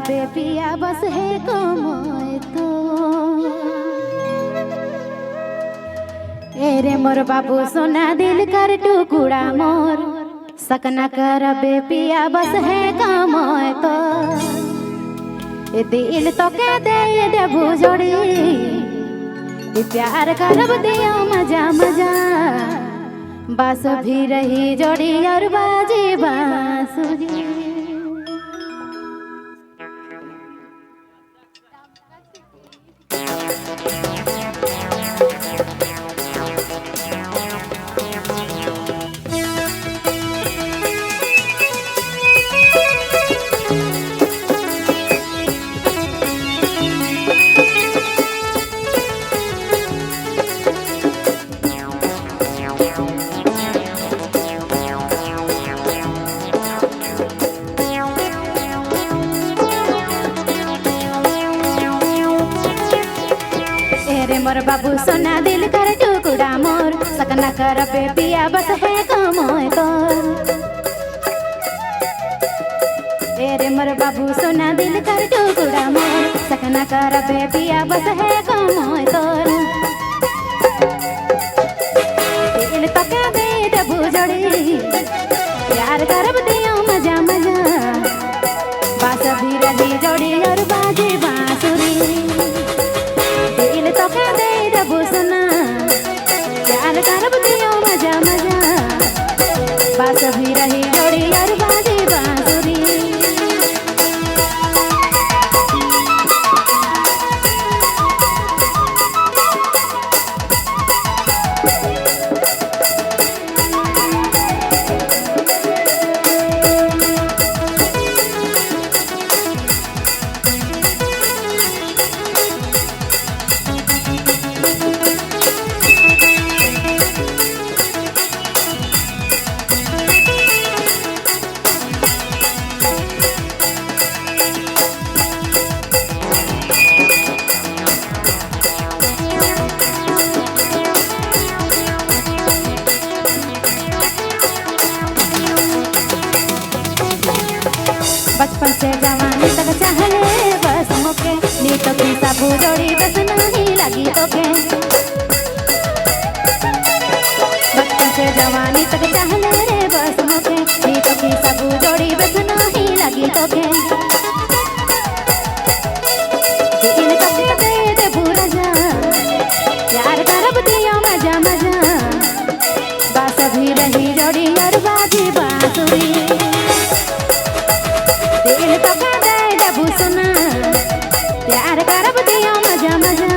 बे पिया बस है कमाए तो एरे मोर बाबू सोना दिल कर टुकुड़ा मोर सकना कर बे पिया बस है कमाए तो ए दिल तो के दे भुजोड़ी प्यार करब दिया मजा मजा बस भी रही जोड़ी और बाजी बांसुरी। मोर बाबू सोना दिल कर टुकुड़ा मोर सकना कर बे पिया बस है कमाए तो एरे मोर बाबू सोना दिल कर टुकुड़ा मोर सकना कर बे पिया बस है कमाए तो दिल तो के दे भुजड़ी प्यार करब दियो मजा मजा बस भी रही जोड़ी और बाजी बांसुरी। दिल तो के दे भूसना प्यार करब दियो मजा मजा बस भी रही जोड़ी और बाजी बांसुरी। बचपन से जवानी तक चाहले बस मोके नी तो की सब जोड़ी बस नहीं लगी तोके। बचपन से जवानी तक चाहले रे बस मोके नी तो की सब जोड़ी बस नहीं लगी तोके। दिल तो के दे पूरा जा प्यार करब दियो मजा मजा बस भी रही जोड़ी और बाजी बांसुरी। दिल तो के दे भूसना प्यार करब दियो मजा मजा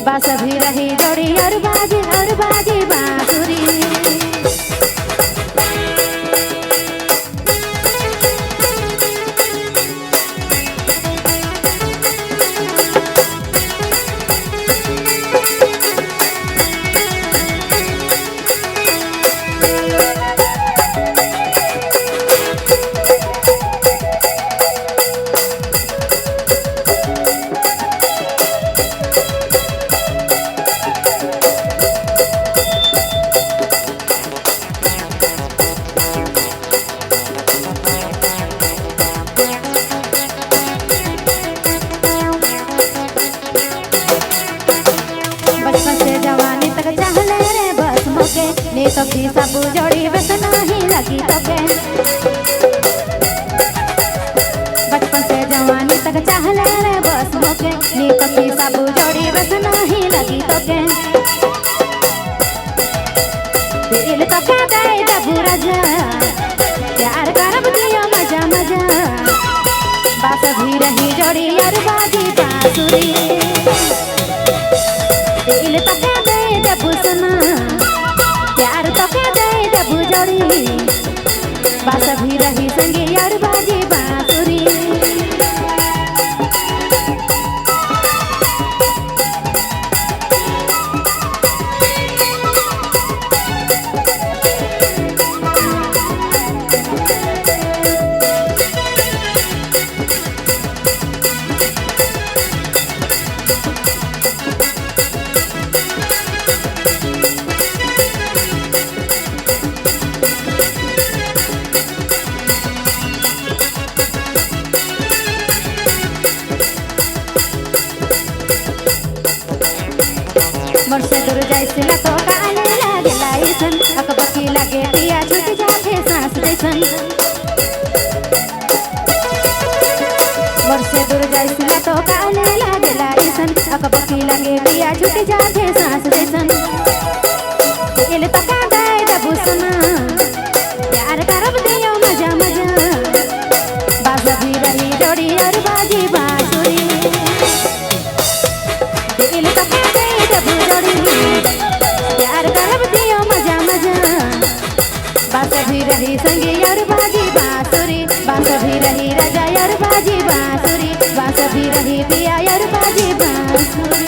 बस भी रही जोड़ी और बाजी बांसुरी। नी तो की सब जोड़ी बस नहीं लगी तोके। बचपन से जवानी तक चाहले रे बस मोके नी तो की सब जोड़ी बस नहीं लगी तोके। दिल तो के दे पूरा जा प्यार करब दियो मजा मजा बस भी रही जोड़ी और बाजी बांसुरी। दिल तो के दे भूसना प्यार तो के दे भुजड़ी बस भी रही संगी और बाजी बांसुरी। से दूर जाइसिला तो काले लागेला ऐसन अकबकी लागे पिया छूट जाथे सांस जैसन मोर से दूर जाइसिला तो काले लागेला ऐसन अकबकी लागे पिया छूट जाथे सांस जैसन दिल तका दे दबू सना प्यार करब दियो मजा मजा बाजा भी रही जोड़ी और बाजी बांसुरी दिल तका दे दबू जोड़ी प्यार करब दियो मजा मजा बाजा भी रही संगी और बाजी बांसुरी बाजा भी रही राजा और बाजी बांसुरी बाजा भी रही पिया और बाजी बांसुरी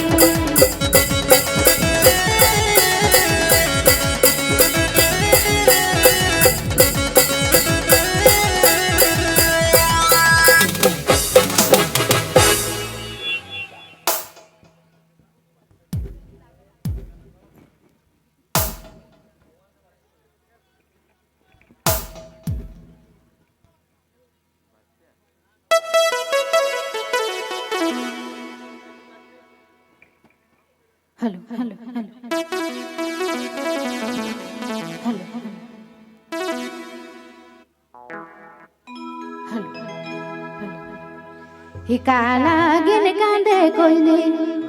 hello hello hello hello hello हिकाला गिन कांदे कोई नहीं